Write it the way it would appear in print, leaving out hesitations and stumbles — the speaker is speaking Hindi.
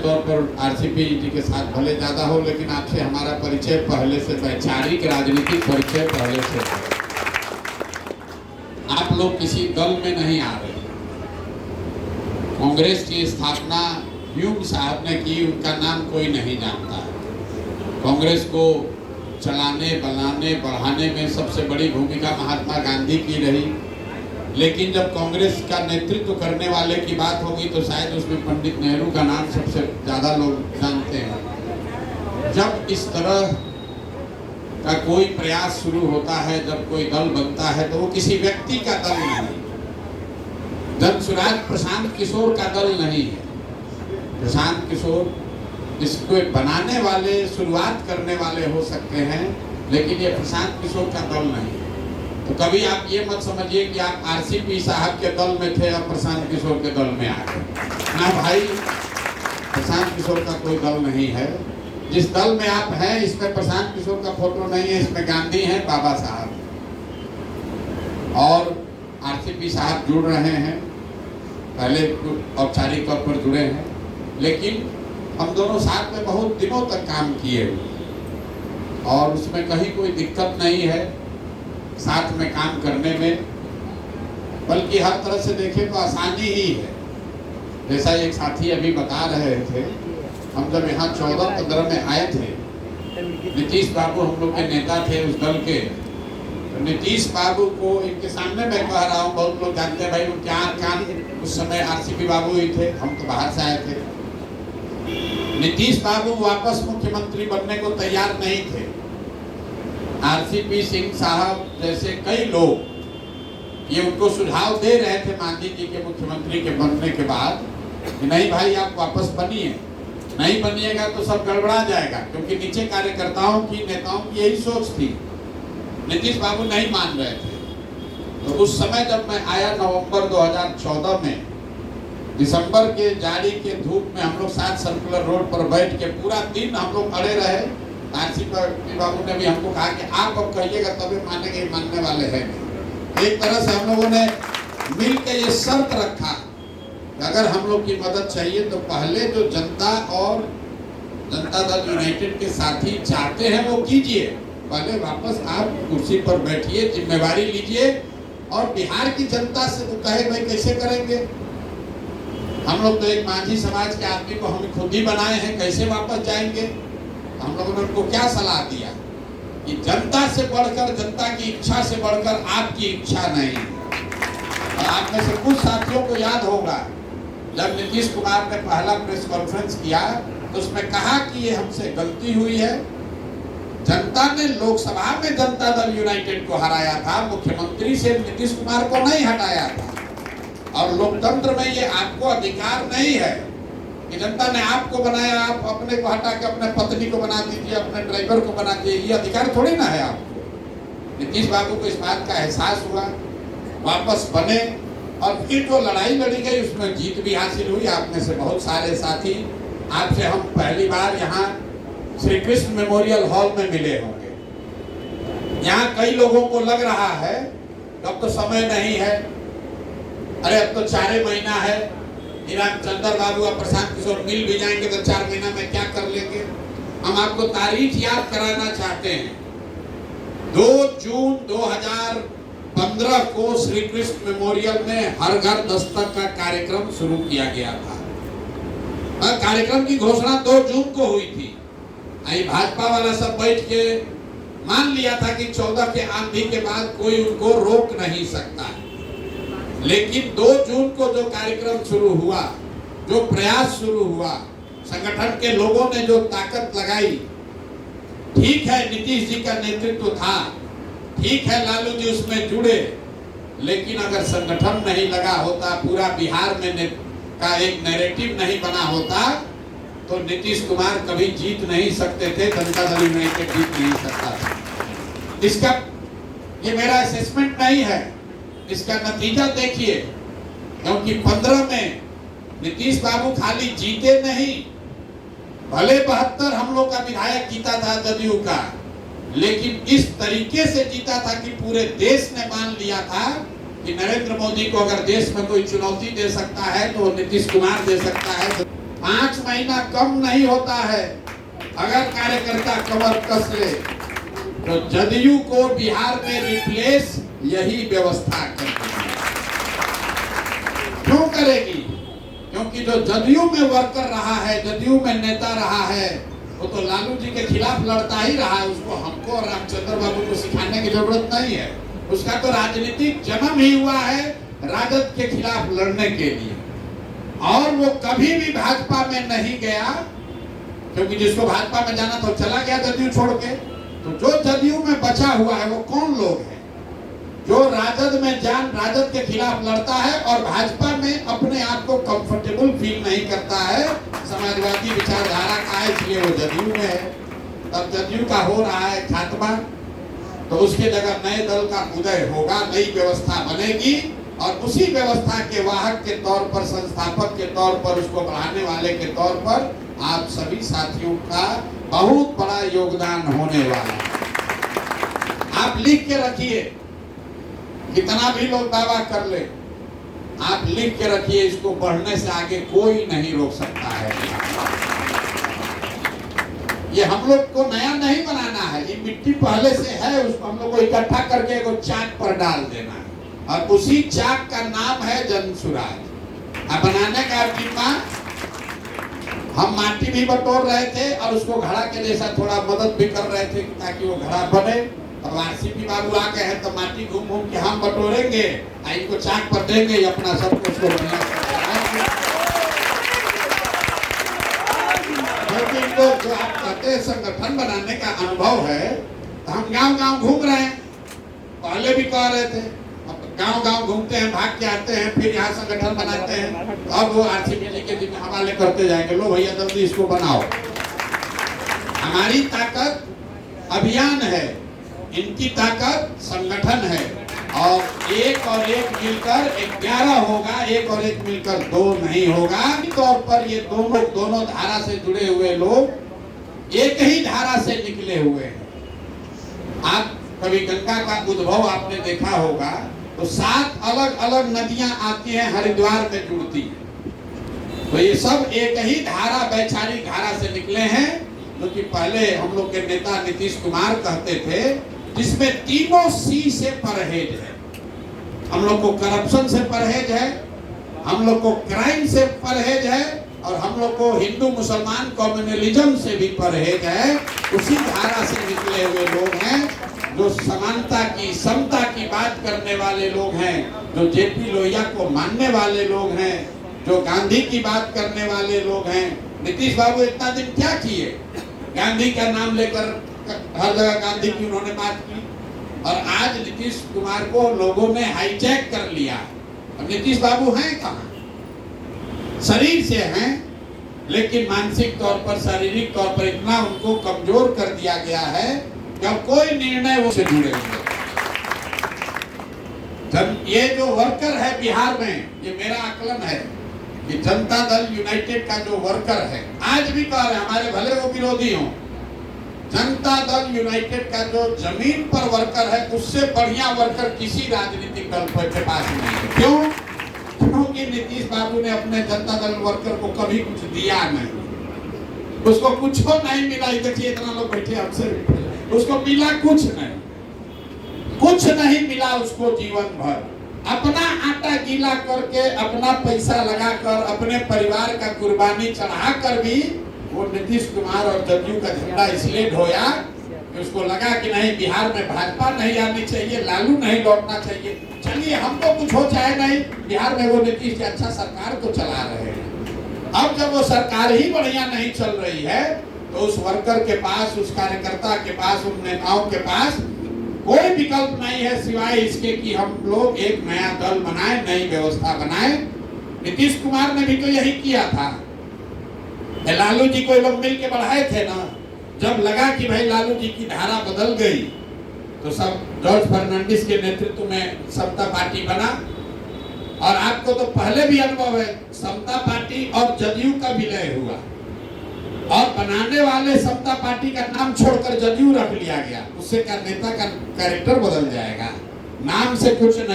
तौर पर आरसीपी जी के साथ भले ज़्यादा हो, लेकिन आपसे हमारा परिचय पहले से, वैचारिक राजनीतिक परिचय पहले से है। आप लोग किसी दल में नहीं आ रहे। कांग्रेस की स्थापना ह्यूम साहब ने की, उनका नाम कोई नहीं जानता है। कांग्रेस को चलाने, बनाने, बढ़ाने में सबसे बड़ी भूमिका महात्मा गांधी की रही, लेकिन जब कांग्रेस का नेतृत्व करने वाले की बात होगी तो शायद उसमें पंडित नेहरू का नाम सबसे ज़्यादा लोग जानते हैं। जब इस तरह का कोई प्रयास शुरू होता है, जब कोई दल बनता है, तो वो किसी व्यक्ति का दल नहीं, जनसुराज प्रशांत किशोर का दल नहीं है। प्रशांत किशोर इसको बनाने वाले, शुरुआत करने वाले हो सकते हैं, लेकिन ये प्रशांत किशोर का दल नहीं है। तो कभी आप ये मत समझिए कि आप आरसीपी साहब के दल में थे और प्रशांत किशोर के दल में आ गए। ना भाई, प्रशांत किशोर का कोई दल नहीं है। जिस दल में आप हैं, इसमें प्रशांत किशोर का फोटो नहीं है, इसमें गांधी हैं, बाबा साहब और आरसीपी साहब जुड़ रहे हैं। पहले औपचारिक तौर पर जुड़े हैं, लेकिन हम दोनों साथ में बहुत दिनों तक काम किए और उसमें कहीं कोई दिक्कत नहीं है साथ में काम करने में, बल्कि हर तरह से देखें तो आसानी ही है। जैसा एक साथी अभी बता रहे थे, हम जब यहाँ 14-15 में आए थे, नीतीश बाबू हम लोग के नेता थे उस दल के। तो नीतीश बाबू को इनके सामने मैं कह रहा हूँ, बहुत लोग जानते हैं भाई, वो क्या उस समय आरसीपी बाबू ही थे, हम तो बाहर से आए थे। नीतीश बाबू वापस मुख्यमंत्री बनने को तैयार नहीं थे। आरसीपी सिंह साहब जैसे कई लोग ये उनको सुझाव दे रहे थे मांझी जी के मुख्यमंत्री के बनने के बाद कि नहीं भाई आप वापस बनिए, नहीं बनिएगा तो सब गड़बड़ा जाएगा, क्योंकि नीचे कार्यकर्ताओं की, नेताओं की यही सोच थी। नीतीश बाबू नहीं मान रहे थे। तो उस समय जब मैं आया नवंबर 2014 में, दिसंबर के जाड़ी के धूप में हम लोग साथ सर्कुलर रोड पर बैठ के पूरा दिन हम लोग अड़े रहे। आरसीपी बाबू ने भी हमको कहा कि आप अब कहिएगा तभी मानेंगे, मानने वाले हैं। एक तरह से हम लोगों ने मिल के ये शर्त रखा कि अगर हम लोग की मदद चाहिए तो पहले जो जनता और जनता दल यूनाइटेड के साथी चाहते हैं वो कीजिए, पहले वापस आप कुर्सी पर बैठिए, जिम्मेवारी लीजिए। और बिहार की जनता से तो कहे भाई कैसे करेंगे, हम लोग तो एक मांझी समाज के आदमी को हम खुद ही बनाए हैं, कैसे वापस जाएंगे। हम लोगों ने उनको क्या सलाह दिया कि जनता से बढ़कर, जनता की इच्छा से बढ़कर आपकी इच्छा नहीं। और आप में से कुछ साथियों को याद होगा जब नीतीश कुमार ने पहला प्रेस कॉन्फ्रेंस किया तो उसमें कहा कि ये हमसे गलती हुई है। जनता ने लोकसभा में जनता दल यूनाइटेड को हराया था, मुख्यमंत्री से नीतीश कुमार को नहीं हटाया था। और लोकतंत्र में ये आपको अधिकार नहीं है कि जनता ने आपको बनाया, आप अपने को हटा के अपने पत्नी को बना दीजिए, अपने ड्राइवर को बना दीजिए, ये अधिकार थोड़ी ना है आपको। नीतीश बाबू को इस बात का एहसास हुआ, वापस बने और फिर जो लड़ाई लड़ी गई उसमें जीत भी हासिल हुई। आप में से बहुत सारे साथी, आपसे हम पहली बार यहाँ श्री कृष्ण मेमोरियल हॉल में मिले होंगे। यहाँ कई लोगों को लग रहा है अब तो समय नहीं है, अरे अब तो 4 महीना है, चंद्र बाबू और प्रशांत किशोर मिल भी जाएंगे तो 4 महीना में क्या कर लेंगे। हम आपको तारीख याद कराना चाहते हैं। 2 जून 2015 को श्री कृष्ण मेमोरियल में हर घर दस्तक का कार्यक्रम शुरू किया गया था। कार्यक्रम की घोषणा 2 जून को हुई थी। भाजपा वाला सब बैठ के मान लिया था कि 14 के आंधी के बाद कोई उनको रोक नहीं सकता। लेकिन 2 जून को जो कार्यक्रम शुरू हुआ, जो प्रयास शुरू हुआ, संगठन के लोगों ने जो ताकत लगाई, ठीक है नीतीश जी का नेतृत्व था, ठीक है लालू जी उसमें जुड़े, लेकिन अगर संगठन नहीं लगा होता, पूरा बिहार में का एक नैरेटिव नहीं बना होता तो नीतीश कुमार कभी जीत नहीं सकते थे, जनता दल यूनाइटेड जीत नहीं सकता था। इसका ये मेरा असेसमेंट नहीं है, इसका नतीजा देखिए। क्योंकि 15 में नीतीश बाबू खाली जीते नहीं, भले 72 हम लोग का विधायक जीता था जदयू का, लेकिन इस तरीके से जीता था कि पूरे देश ने मान लिया था कि नरेंद्र मोदी को अगर देश में कोई चुनौती दे सकता है तो नीतीश कुमार दे सकता है। 5 महीना कम नहीं होता है। अगर कार्यकर्ता कमर कस ले तो जदयू को बिहार में रिप्लेस यही व्यवस्था करती है। क्यों करेगी? क्योंकि जो जदयू में वर्कर रहा है, जदयू में नेता रहा है, वो तो लालू जी के खिलाफ लड़ता ही रहा है। उसको हमको और रामचंद्र बाबू को सिखाने की जरूरत नहीं है। उसका तो राजनीतिक जन्म ही हुआ है राजद के खिलाफ लड़ने के लिए, और वो कभी भी भाजपा में नहीं गया, क्योंकि जिसको भाजपा में जाना तो चला गया जदयू छोड़ के। तो जो जदयू में बचा हुआ है वो कौन लोग हैं जो राजद में राजद के खिलाफ लड़ता है और भाजपा में अपने आप को कंफर्टेबल फील नहीं करता है, समाजवादी विचारधारा का है, इसलिए वो जदयू में है। तब जदयू का हो रहा है खात्मा, तो उसके जगह नए दल का उदय होगा, नई व्यवस्था बनेगी, और उसी व्यवस्था के वाहक के तौर पर, संस्थापक के तौर पर, उसको बढ़ाने वाले के तौर पर आप सभी साथियों का बहुत बड़ा योगदान होने वाला है। आप लिख के रखिए, कितना भी लोग दावा कर ले, आप लिख के रखिए, इसको बढ़ने से आगे कोई नहीं रोक सकता है। ये हम लोग को नया नहीं बनाना है, ये मिट्टी पहले से है, उसको हम लोग को इकट्ठा करके एक चाक पर डाल देना है, और उसी चाक का नाम है जनसुराज। अब बनाने का जिम्मा, हम माटी भी बटोर रहे थे और उसको घड़ा के जैसा थोड़ा मदद भी कर रहे थे ताकि वो घड़ा बने। और आरसीपी बाबू आ गए हैं तो माटी घूम घूम के हम बटोरेंगे, इनको चाक पर देंगे, अपना सब कुछ को जो आप कहते हैं संगठन बनाने का अनुभव है, तो हम गांव-गांव घूम रहे हैं, पहले भी कह रहे थे, गांव-गांव घूमते हैं, भाग के आते हैं, फिर यहाँ संगठन बनाते हैं। अब वो आरसीपी के जिम्मे हवाले करते जाएंगे, लो भैया जल्दी इसको बनाओ। हमारी ताकत अभियान है, इनकी ताकत संगठन है, और एक मिलकर 11 होगा, एक और एक मिलकर 2 नहीं होगा। तौर पर ये दोनों धारा से जुड़े हुए लोग एक ही धारा से निकले हुए हैं। आप कभी गंगा का उद्भव आपने देखा होगा, तो 7 अलग अलग नदियां आती हैं, हरिद्वार में जुड़ती हैं। तो ये सब एक ही धारा, वैचारिक धारा से निकले हैं, जो कि पहले हम लोग के नेता नीतीश कुमार कहते थे, जिसमें तीनों सी से परहेज है। हम लोग को करप्शन से परहेज है, हम लोग को क्राइम से परहेज है, और हम लोग को हिंदू मुसलमान कम्युनलिज्म से भी परहेज है। उसी धारा से निकले हुए लोग हैं, जो समानता की, समता की बात करने वाले लोग हैं, जो जेपी लोहिया को मानने वाले लोग हैं, जो गांधी की बात करने वाले लोग हैं। नीतीश बाबू इतना दिन क्या किए? गांधी का नाम लेकर हर जगह गांधी की उन्होंने बात की, और आज नीतीश कुमार को लोगों ने हाईजैक कर लिया। अब नीतीश बाबू हैं कहाँ? शरीर से हैं, लेकिन मानसिक तौर पर, शारीरिक तौर पर इतना उनको कमजोर कर दिया गया है कि अब कोई निर्णय वो से जुड़े हुए। ये जो वर्कर है बिहार में, ये मेरा आकलन है कि जनता दल यूनाइटेड का जो वर्कर है, आज भी कह रहे हैं, हमारे भले वो विरोधी हों, जनता दल यूनाइटेड का जो जमीन पर वर्कर है, उससे बढ़िया वर्कर किसी राजनीतिक दल के पास नहीं है। क्यों? क्योंकि नीतीश बाबू ने अपने जनता दल वर्कर को कभी कुछ दिया नहीं, उसको कुछ नहीं मिला। देखिए इतना लोग बैठे हमसे, उसको मिला कुछ नहीं मिला उसको जीवन भर। अपना आटा गीला करके, अपना पैसा लगाकर, अपने परिवार का कुर्बानी चढ़ाकर भी वो नीतीश कुमार और जदयू का झंडा इसलिए ढोया कि उसको लगा कि नहीं, बिहार में भाजपा नहीं आनी चाहिए, लालू नहीं लौटना चाहिए। चलिए हमको कुछ हो चाहे नहीं, बिहार में वो नीतीश की अच्छा सरकार तो चला रहे हैं। अब जब वो सरकार ही बढ़िया नहीं चल रही है, तो उस वर्कर के पास, उस कार्यकर्ता के पास, उन नेताओं के पास कोई विकल्प नहीं है सिवाय इसके कि हम लोग एक नया दल बनाए, नई व्यवस्था बनाए। नीतीश कुमार ने भी तो यही किया था। लालू जी को लोग मिल के बढ़ाए थे ना। जब लगा कि भाई लालू जी की धारा बदल गई, तो सब जॉर्ज फर्नांडिस के नेतृत्व में समता पार्टी बना। और आपको तो पहले भी अनुभव है, समता पार्टी और जदयू का विलय हुआ, और बनाने वाले समता पार्टी का नाम छोड़कर जदयू रख लिया गया। उससे क्या नेता का कैरेक्टर बदल जाएगा? नाम से कुछ नहीं।